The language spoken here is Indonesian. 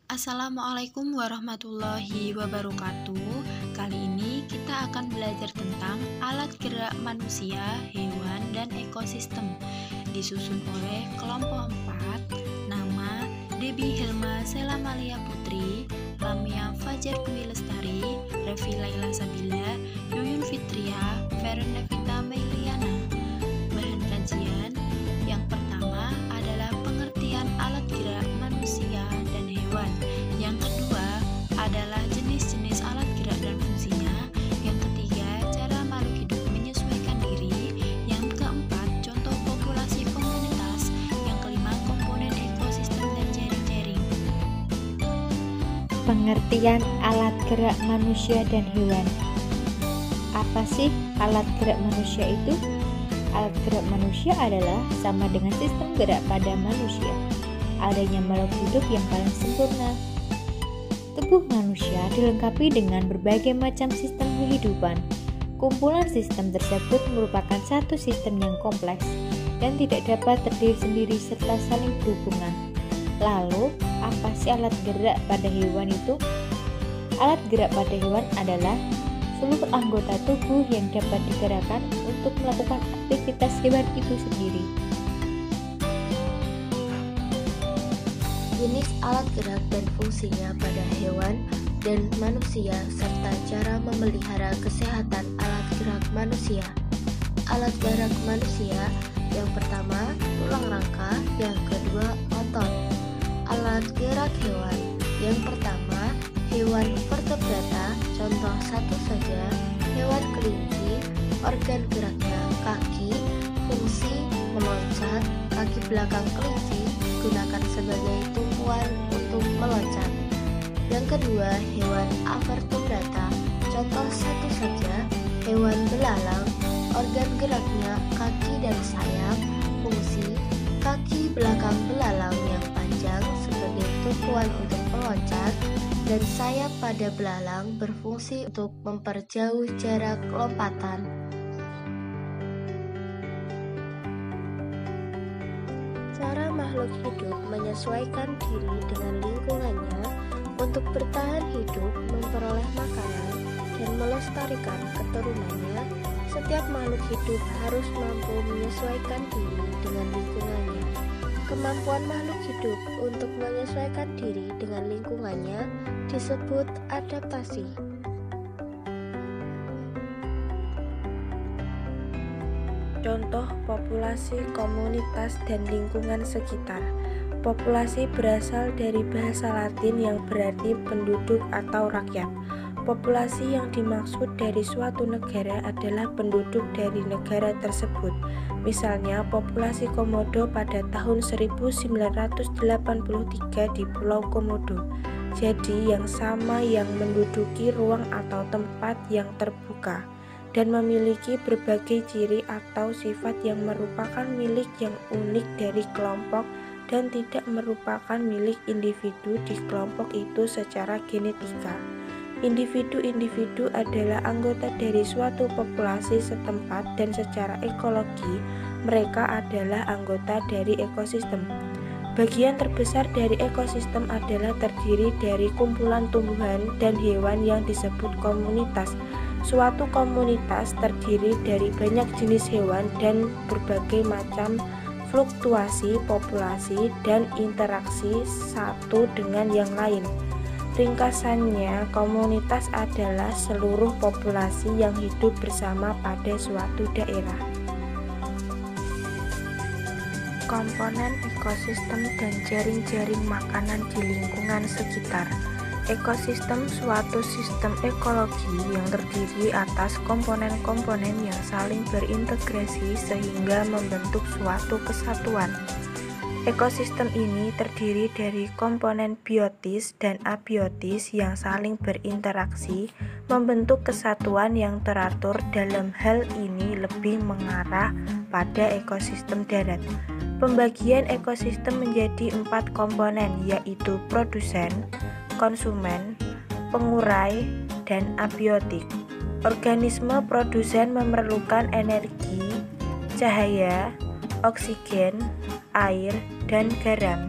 Assalamualaikum warahmatullahi wabarakatuh. Kali ini kita akan belajar tentang alat gerak manusia, hewan, dan ekosistem. Disusun oleh kelompok 4. Nama Debbie Hilma Selamalia Putri, Lamia Fajar Dwi Lestari, Revi Laila Sabila, Yuyun Fitria, Fernevita Meiliana. Bahan kajian yang pertama adalah pengertian alat gerak manusia dan hewan. Yang kedua adalah jenis-jenis alat gerak dan fungsinya. Yang ketiga, cara makhluk hidup menyesuaikan diri. Yang keempat, contoh populasi komunitas. Yang kelima, komponen ekosistem dan jaring-jaring. Pengertian alat gerak manusia dan hewan. Apa sih alat gerak manusia itu? Alat gerak manusia adalah sama dengan sistem gerak pada manusia. Adanya makhluk hidup yang paling sempurna. Tubuh manusia dilengkapi dengan berbagai macam sistem kehidupan. Kumpulan sistem tersebut merupakan satu sistem yang kompleks dan tidak dapat terdiri sendiri serta saling berhubungan. Lalu, apa sih alat gerak pada hewan itu? Alat gerak pada hewan adalah seluruh anggota tubuh yang dapat digerakkan untuk melakukan aktivitas hewan itu sendiri. Jenis alat gerak dan fungsinya pada hewan dan manusia serta cara memelihara kesehatan alat gerak manusia. Alat gerak manusia yang pertama tulang rangka, yang kedua otot. Alat gerak hewan yang pertama hewan vertebrata, contoh satu saja hewan kelinci. Organ geraknya kaki, fungsi meloncat. Kaki belakang kelinci digunakan sebagai tumpuan untuk meloncat. Yang kedua hewan avertebrata, contoh satu saja hewan belalang. Organ geraknya kaki dan sayap. Fungsi kaki belakang belalang yang panjang sebagai tumpuan untuk meloncat, dan sayap pada belalang berfungsi untuk memperjauh jarak lompatan. Cara makhluk hidup menyesuaikan diri dengan lingkungannya untuk bertahan hidup, memperoleh makanan, dan melestarikan keturunannya. Setiap makhluk hidup harus mampu menyesuaikan diri dengan lingkungannya. Kemampuan makhluk hidup untuk menyesuaikan diri dengan lingkungannya disebut adaptasi. Contoh populasi, komunitas, dan lingkungan sekitar. Populasi berasal dari bahasa Latin yang berarti penduduk atau rakyat. Populasi yang dimaksud dari suatu negara adalah penduduk dari negara tersebut. Misalnya, populasi Komodo pada tahun 1983 di Pulau Komodo. Jadi, yang sama yang menduduki ruang atau tempat yang terbuka dan memiliki berbagai ciri atau sifat yang merupakan milik yang unik dari kelompok dan tidak merupakan milik individu di kelompok itu secara genetika. Individu-individu adalah anggota dari suatu populasi setempat dan secara ekologi mereka adalah anggota dari ekosistem. Bagian terbesar dari ekosistem adalah terdiri dari kumpulan tumbuhan dan hewan yang disebut komunitas. Suatu komunitas terdiri dari banyak jenis hewan dan berbagai macam fluktuasi populasi dan interaksi satu dengan yang lain. Ringkasannya, komunitas adalah seluruh populasi yang hidup bersama pada suatu daerah. Komponen ekosistem dan jaring-jaring makanan di lingkungan sekitar. Ekosistem suatu sistem ekologi yang terdiri atas komponen-komponen yang saling berintegrasi sehingga membentuk suatu kesatuan. Ekosistem ini terdiri dari komponen biotis dan abiotis yang saling berinteraksi membentuk kesatuan yang teratur. Dalam hal ini lebih mengarah pada ekosistem darat. Pembagian ekosistem menjadi 4 komponen, yaitu produsen, konsumen, pengurai, dan abiotik. Organisme produsen memerlukan energi, cahaya, oksigen, air, dan garam.